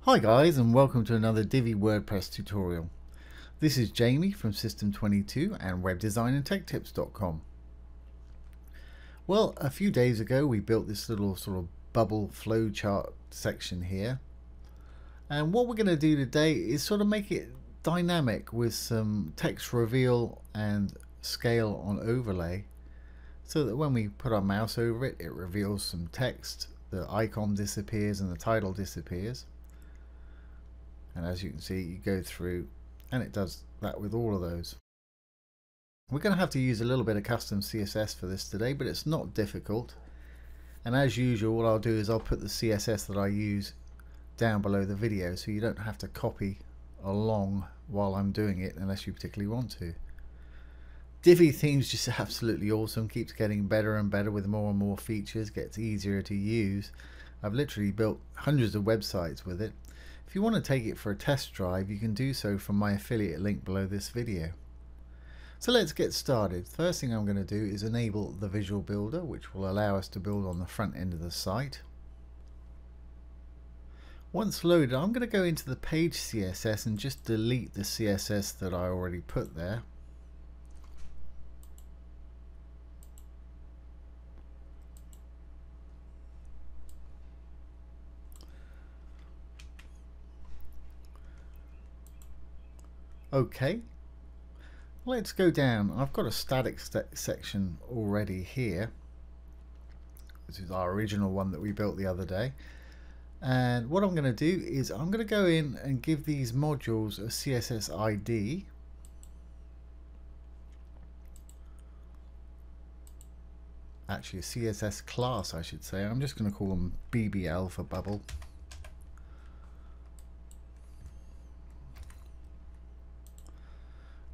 Hi guys, and welcome to another Divi WordPress tutorial. This is Jamie from System22 and webdesignandtechtips.com. Well, a few days ago we built this little sort of bubble flowchart section here, and what we're going to do today is sort of make it dynamic with some text reveal and scale on overlay, so that when we put our mouse over it, it reveals some text, the icon disappears and the title disappears. And as you can see, you go through and it does that with all of those. We're going to have to use a little bit of custom CSS for this today, but it's not difficult. And as usual, what I'll do is I'll put the CSS that I use down below the video, so you don't have to copy along while I'm doing it unless you particularly want to. Divi theme's just absolutely awesome, keeps getting better and better with more and more features, gets easier to use. I've literally built hundreds of websites with it. If you want to take it for a test drive, you can do so from my affiliate link below this video. So let's get started. First thing I'm going to do is enable the visual builder, which will allow us to build on the front end of the site. Once loaded, I'm going to go into the page CSS and just delete the CSS that I already put there. Okay, let's go down. I've got a static section already here. This is our original one that we built the other day. And what I'm going to do is I'm going to go in and give these modules a CSS ID. Actually, a CSS class, I should say. I'm just going to call them BBL for bubble.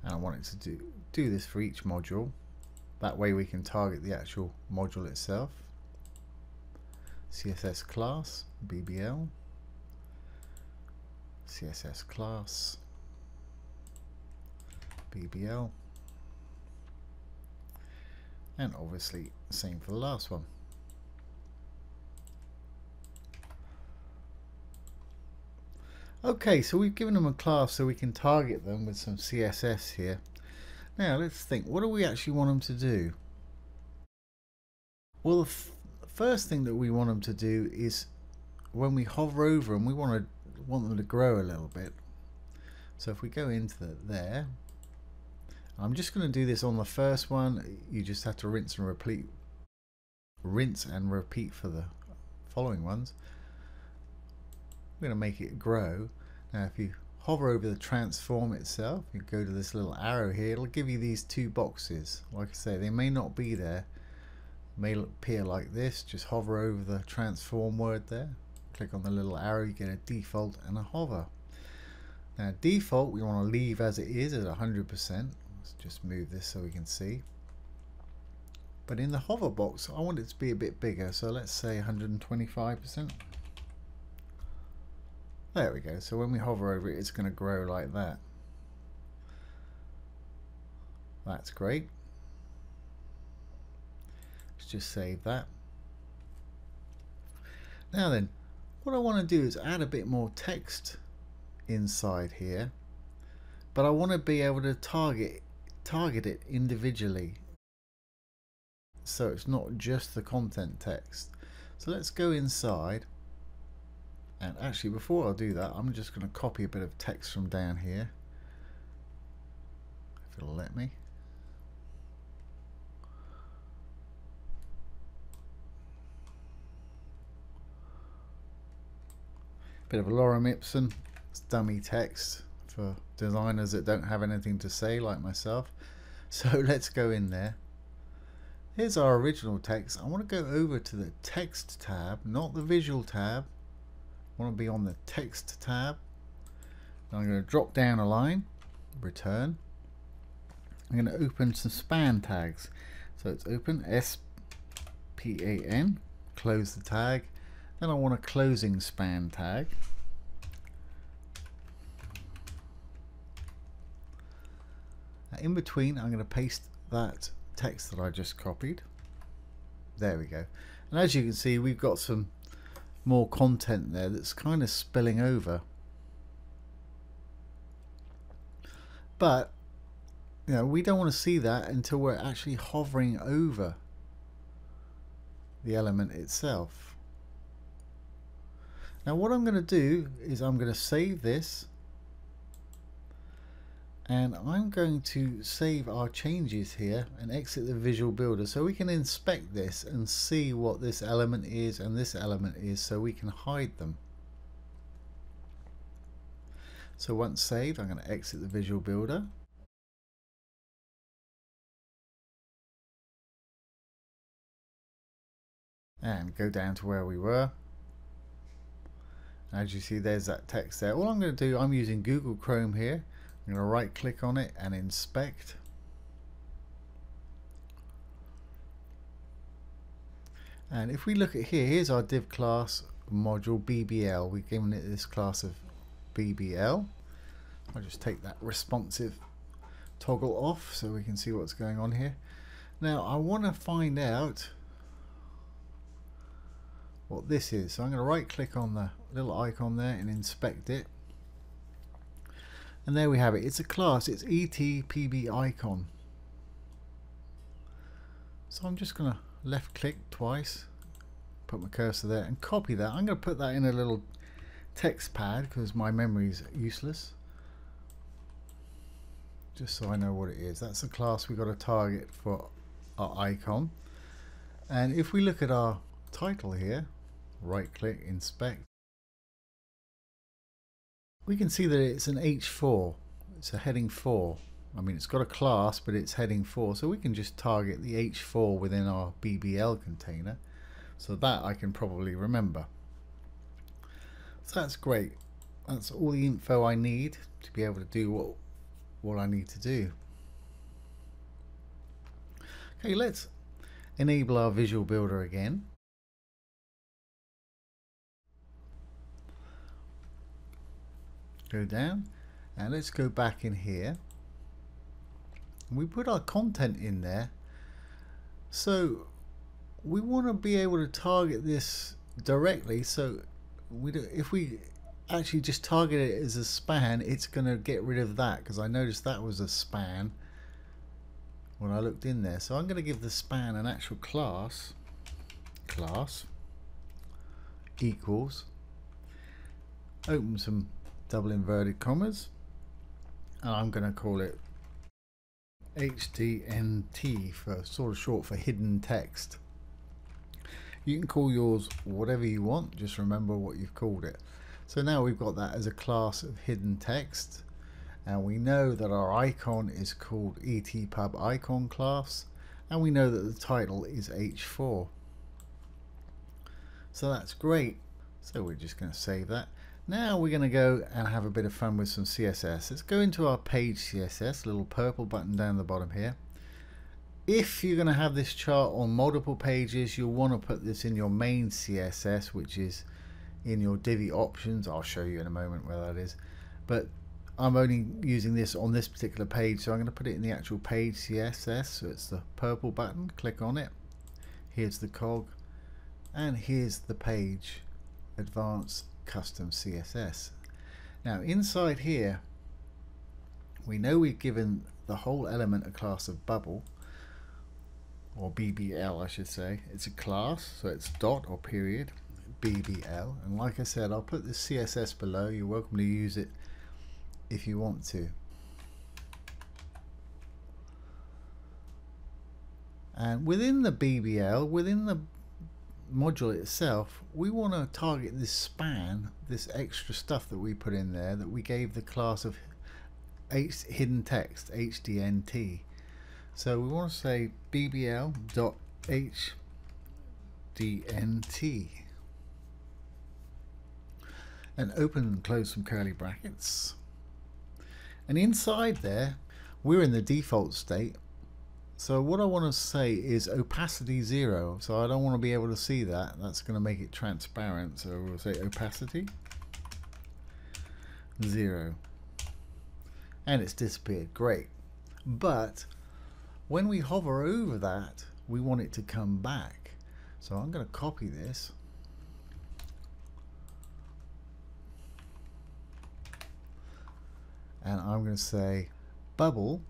And I want it to do this for each module. That way we can target the actual module itself. CSS class, BBL, CSS class, BBL, and obviously same for the last one. Okay, so we've given them a class so we can target them with some CSS here. Now let's think, what do we actually want them to do? Well, the first thing that we want them to do is when we hover over them, we want them to grow a little bit. So if we go into there, I'm just going to do this on the first one. You just have to rinse and repeat for the following ones. We're going to make it grow. Now if you hover over the transform itself, you go to this little arrow here, it'll give you these two boxes. Like I say, they may not be there, may appear like this. Just hover over the transform word there, click on the little arrow, you get a default and a hover. Now default we want to leave as it is at 100%. Let's just move this so we can see. But in the hover box I want it to be a bit bigger, so let's say 125%. There we go. So when we hover over it, it's going to grow like that. That's great. Let's just save that. Now then, what I want to do is add a bit more text inside here, but I want to be able to target it individually, so it's not just the content text. So let's go inside. And actually, before I do that, I'm just going to copy a bit of text from down here, if it'll let me. Bit of a lorem ipsum, it's dummy text for designers that don't have anything to say like myself. So let's go in there. Here's our original text. I want to go over to the text tab, not the visual tab. I want to be on the text tab. I'm going to drop down a line, return. I'm going to open some span tags. So it's open SPAN, close the tag. Then I want a closing span tag. Now in between I'm going to paste that text that I just copied. There we go. And as you can see, we've got some more content there that's kind of spilling over. But we don't want to see that until we're actually hovering over the element itself. Now what I'm going to do is I'm going to save this, and I'm going to save our changes here and exit the Visual Builder so we can inspect this and see what this element is and this element is, so we can hide them. So once saved, I'm going to exit the Visual Builder. And go down to where we were. As you see, there's that text there. All I'm going to do, I'm using Google Chrome here. I'm going to right click on it and inspect. And if we look at here, here's our div class module BBL. We've given it this class of BBL. I'll just take that responsive toggle off so we can see what's going on here. Now I want to find out what this is, so I'm going to right click on the little icon there and inspect it, and there we have it. It's a class, it's ETPB icon. So I'm just going to left click twice, put my cursor there and copy that. I'm going to put that in a little text pad because my memory is useless, just so I know what it is. That's the class we've got to target for our icon. And if we look at our title here, right click, inspect, we can see that it's an H4, it's a heading 4. I mean, it's got a class, but it's heading 4, so we can just target the H4 within our BBL container, so that I can probably remember. So that's great. That's all the info I need to be able to do what I need to do. Okay, let's enable our Visual Builder again. Go down and let's go back in here. We put our content in there, so we want to be able to target this directly. So if we actually just target it as a span, it's going to get rid of that, because I noticed that was a span when I looked in there. So I'm going to give the span an actual class equals, open some double inverted commas, and I'm going to call it hdnt, for sort of short for hidden text. You can call yours whatever you want, just remember what you've called it. So now we've got that as a class of hidden text, and we know that our icon is called etpub icon class, and we know that the title is H4. So that's great. So we're just going to save that. Now we're going to go and have a bit of fun with some CSS. Let's go into our page CSS, little purple button down the bottom here. If you're going to have this chart on multiple pages, you'll want to put this in your main CSS, which is in your Divi options. I'll show you in a moment where that is, but I'm only using this on this particular page, so I'm going to put it in the actual page CSS. So it's the purple button, click on it, here's the cog, and here's the page advanced custom CSS. Now inside here, we know we've given the whole element a class of bubble, or BBL I should say. It's a class, so it's dot or period BBL, and like I said, I'll put the CSS below. You're welcome to use it if you want to. And within the BBL, within the module itself, we want to target this span, this extra stuff that we put in there, that we gave the class of hidden text, hdnt. So we want to say bbl.hdnt and open and close some curly brackets, and inside there we're in the default state. So what I want to say is opacity 0, so I don't want to be able to see that. That's going to make it transparent, so we'll say opacity 0, and it's disappeared. Great. But when we hover over that, we want it to come back. So I'm going to copy this and I'm going to say bubble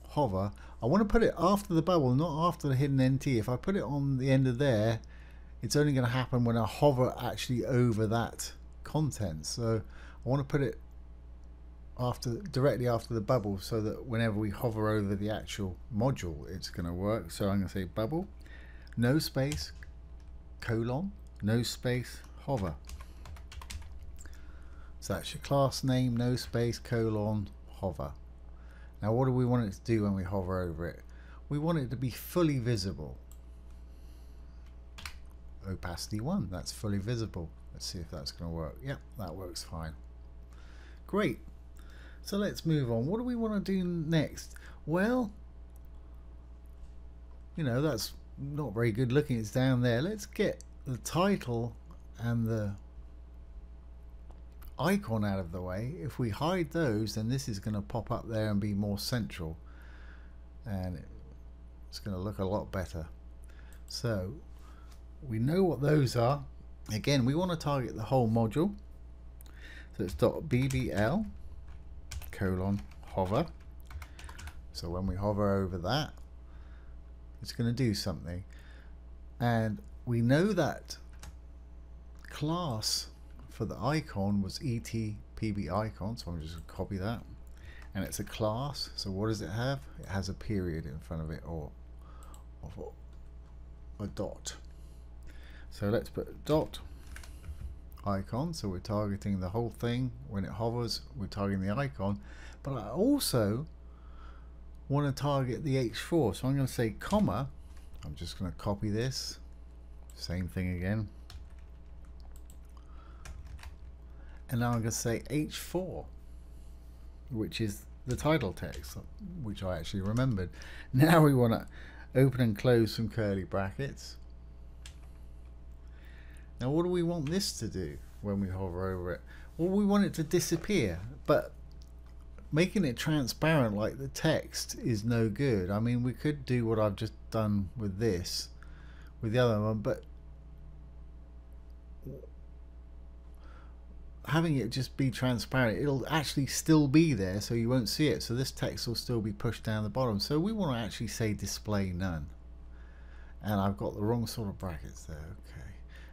hover. I want to put it after the bubble, not after the hidden NT. If I put it on the end of there, it's only going to happen when I hover actually over that content. So I want to put it directly after the bubble, so that whenever we hover over the actual module, it's going to work. So I'm going to say bubble, no space, colon, no space, hover. So that's your class name, no space, colon, hover. Now what do we want it to do when we hover over it? We want it to be fully visible. Opacity 1, that's fully visible. Let's see if that's going to work. Yep, that works fine. Great. So let's move on. What do we want to do next? Well, you know, that's not very good looking. It's down there. Let's get the title and the icon out of the way. If we hide those, then this is going to pop up there and be more central, and it's going to look a lot better. So we know what those are. Again, we want to target the whole module, so it's .bbl colon hover. So when we hover over that, it's going to do something, and we know that class for the icon was etpbicon, so I'm just going to copy that, and it's a class. So what does it have? It has a period in front of it, or a dot. So let's put dot icon, so we're targeting the whole thing. When it hovers, we're targeting the icon, but I also want to target the h4, so I'm going to say comma. I'm just going to copy this, same thing again, and now I'm going to say h4, which is the title text, which I actually remembered. Now we want to open and close some curly brackets. Now what do we want this to do when we hover over it? Well, we want it to disappear, but making it transparent like the text is no good. I mean, we could do what I've just done with this, with the other one, but having it just be transparent, it'll actually still be there, so you won't see it. So this text will still be pushed down the bottom. So we want to actually say display none. And I've got the wrong sort of brackets there. Okay.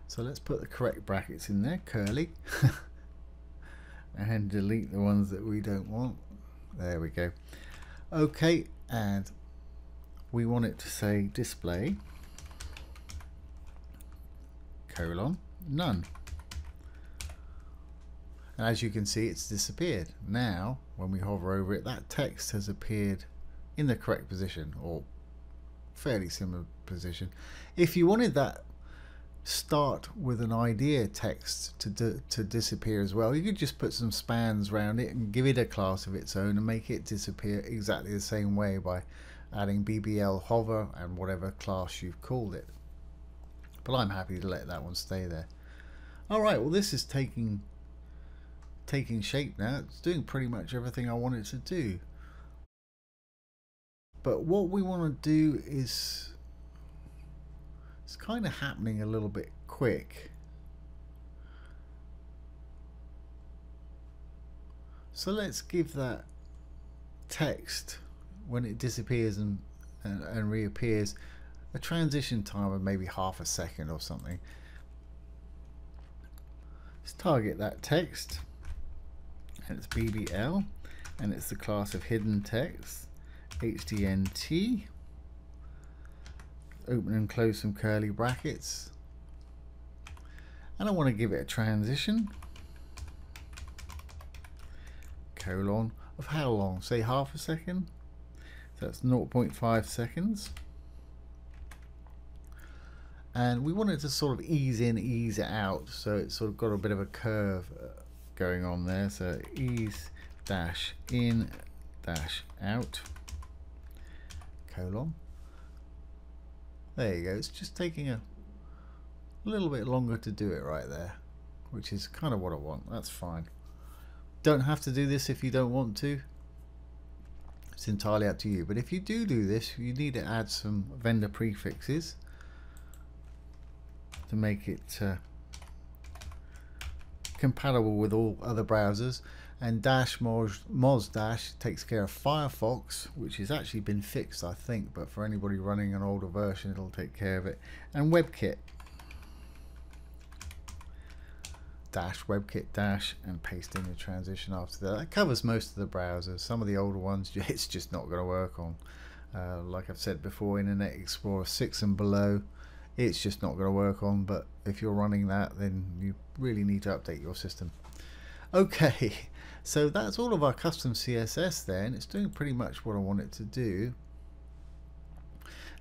So let's put the correct brackets in there, curly, and delete the ones that we don't want. There we go. Okay, and we want it to say display colon none. And as you can see, it's disappeared. Now when we hover over it, that text has appeared in the correct position, or fairly similar position. If you wanted that start with an idea text to disappear as well, you could just put some spans around it and give it a class of its own and make it disappear exactly the same way by adding bbl hover and whatever class you've called it. But I'm happy to let that one stay there. Alright, well, this is taking shape now. It's doing pretty much everything I want it to do. But what we want to do is, it's kind of happening a little bit quick. So let's give that text, when it disappears and reappears, a transition time of maybe ½ a second or something. Let's target that text, and it's BBL, and it's the class of hidden text, hdnt. Open and close some curly brackets, and I want to give it a transition colon of how long? Say ½ a second. So that's 0.5 seconds, and we want it to sort of ease in, ease out, so it's sort of got a bit of a curve going on there. So ease dash in dash out colon. There you go. It's just taking a little bit longer to do it right there, which is kind of what I want. That's fine. Don't have to do this if you don't want to. It's entirely up to you. But if you do this, you need to add some vendor prefixes to make it compatible with all other browsers. and dash moz dash takes care of Firefox, which has actually been fixed, I think, but for anybody running an older version, it'll take care of it. And WebKit dash WebKit dash, and paste in the transition after that. That covers most of the browsers. Some of the older ones, it's just not going to work on. Like I've said before, Internet Explorer 6 and below, it's just not going to work on. But if you're running that, then you really need to update your system. Okay, so that's all of our custom CSS there, and it's doing pretty much what I want it to do.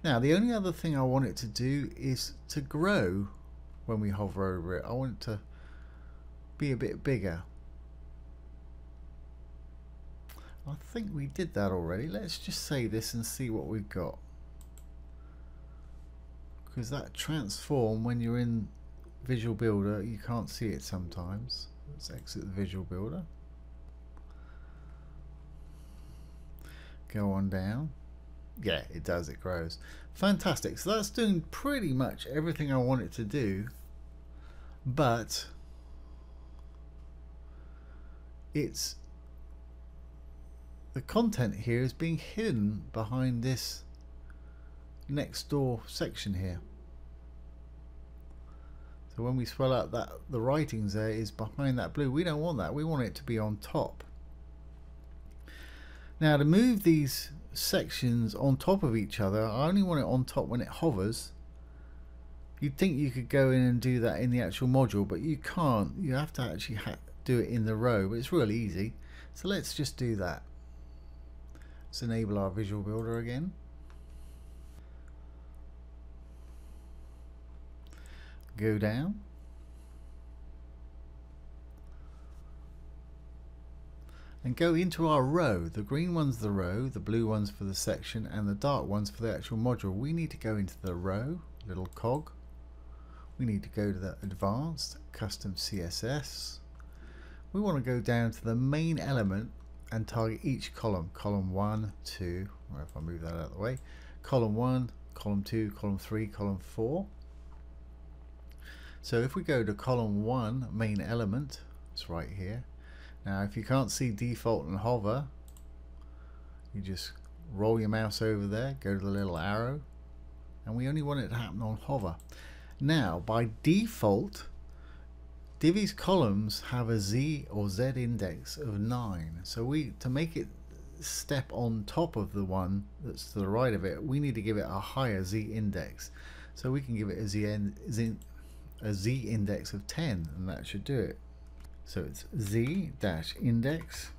Now, the only other thing I want it to do is to grow when we hover over it. I want it to be a bit bigger. I think we did that already. Let's just save this and see what we've got. Because that transform, when you're in Visual Builder, you can't see it sometimes. Let's exit the Visual Builder. Go on down. Yeah, it does, it grows. Fantastic. So that's doing pretty much everything I want it to do, but it's the content here is being hidden behind this next door section here. So when we swell out that the writings there is behind that blue, we don't want that. We want it to be on top. Now, to move these sections on top of each other, I only want it on top when it hovers. You'd think you could go in and do that in the actual module, but you can't. You have to actually do it in the row, but it's really easy. So let's just do that. Let's enable our Visual Builder again. Go down. And go into our row. The green one's the row, the blue one's for the section, and the dark one's for the actual module. We need to go into the row, little cog. We need to go to the advanced custom CSS. We want to go down to the main element and target each column. Column 1, 2, or if I move that out of the way, column 1, column 2, column 3, column 4. So if we go to column 1 main element, it's right here. Now if you can't see default and hover, you just roll your mouse over there, go to the little arrow, and we only want it to happen on hover. Now by default, Divi's columns have a Z or Z index of 9. So to make it step on top of the one that's to the right of it, we need to give it a higher Z index. So we can give it a Z index of 10, and that should do it. So it's Z-index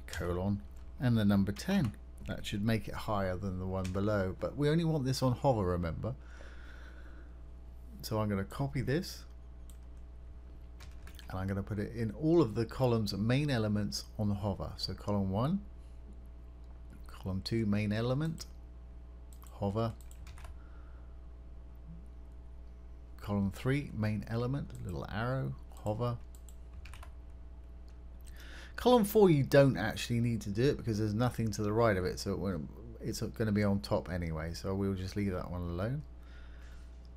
colon and the number 10. That should make it higher than the one below, but we only want this on hover, remember. So I'm going to copy this and I'm going to put it in all of the columns main elements on the hover. So column 1, column 2 main element, hover, column 3 main element, little arrow, hover. Column 4 you don't actually need to do it because there's nothing to the right of it, so it's going to be on top anyway, so we'll just leave that one alone.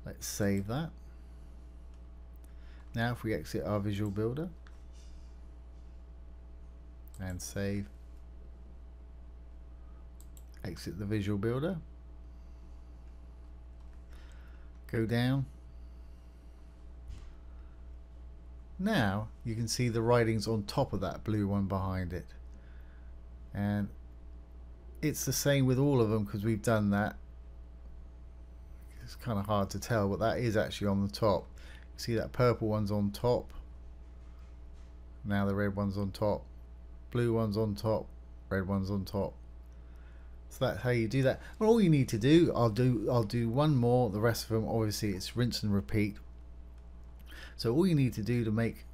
Let's save that. Now if we exit our Visual Builder and save, exit the Visual Builder, go down. Now you can see the writings on top of that blue one behind it, and it's the same with all of them because we've done that. It's kind of hard to tell, but that is actually on the top. You see that purple one's on top, now the red one's on top, blue one's on top, red one's on top. So that's how you do that. Well, all you need to do, I'll do one more. The rest of them, obviously, it's rinse and repeat. So all you need to do to make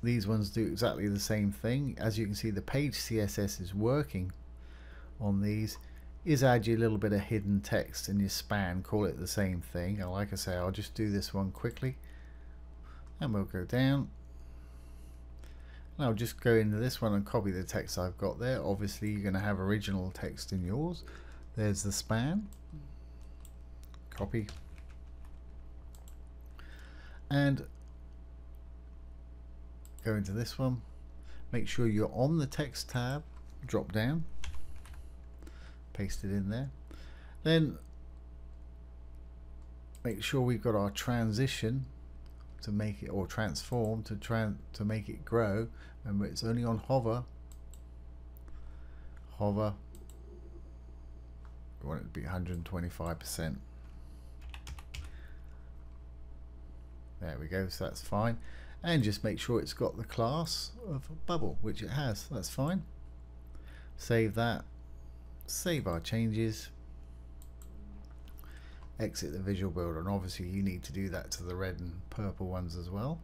these ones do exactly the same thing, as you can see the page CSS is working on these, is add you a little bit of hidden text in your span, call it the same thing. And like I say, I'll just do this one quickly and we'll go down. And I'll just go into this one and copy the text I've got there. Obviously you're going to have original text in yours. There's the span, copy, and go into this one Make sure you're on the text tab, drop down, paste it in there. Then make sure we've got our transition to make it, or transform to make it grow. Remember, it's only on hover. Hover, we want it to be 125%. There we go, so that's fine. And just make sure it's got the class of bubble, which it has. That's fine. Save that. Save our changes. Exit the visual builder, and obviously you need to do that to the red and purple ones as well.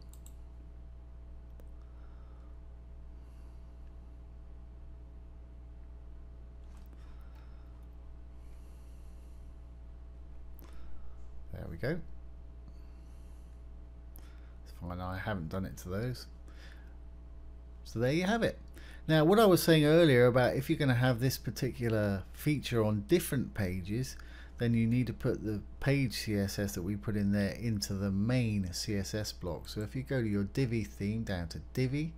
There we go. It's fine, I haven't done it to those. So there you have it. Now, what I was saying earlier about if you're going to have this particular feature on different pages, then you need to put the page CSS that we put in there into the main CSS block. So if you go to your Divi theme, down to Divi,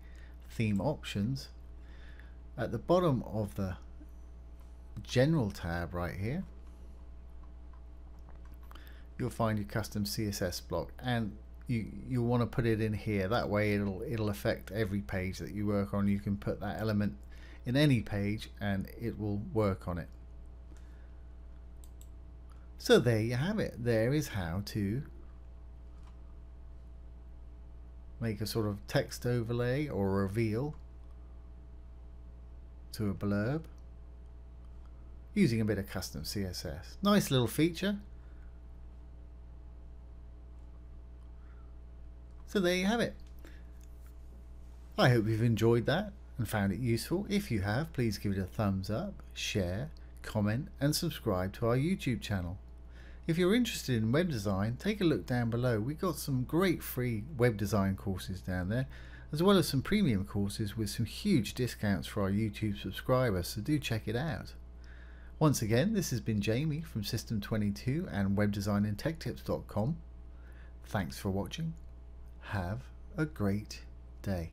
Theme Options, at the bottom of the General tab right here, you'll find your Custom CSS block, and you want to put it in here. That way it'll affect every page that you work on. You can put that element in any page and it will work on it. So there you have it. There is how to make a sort of text overlay or reveal to a blurb using a bit of custom CSS. Nice little feature. So there you have it. I hope you've enjoyed that and found it useful. If you have, please give it a thumbs up, share, comment and subscribe to our YouTube channel. If you're interested in web design, take a look down below. We've got some great free web design courses down there, as well as some premium courses with some huge discounts for our YouTube subscribers, so do check it out. Once again, this has been Jamie from System22 and webdesignandtechtips.com. Thanks for watching. Have a great day.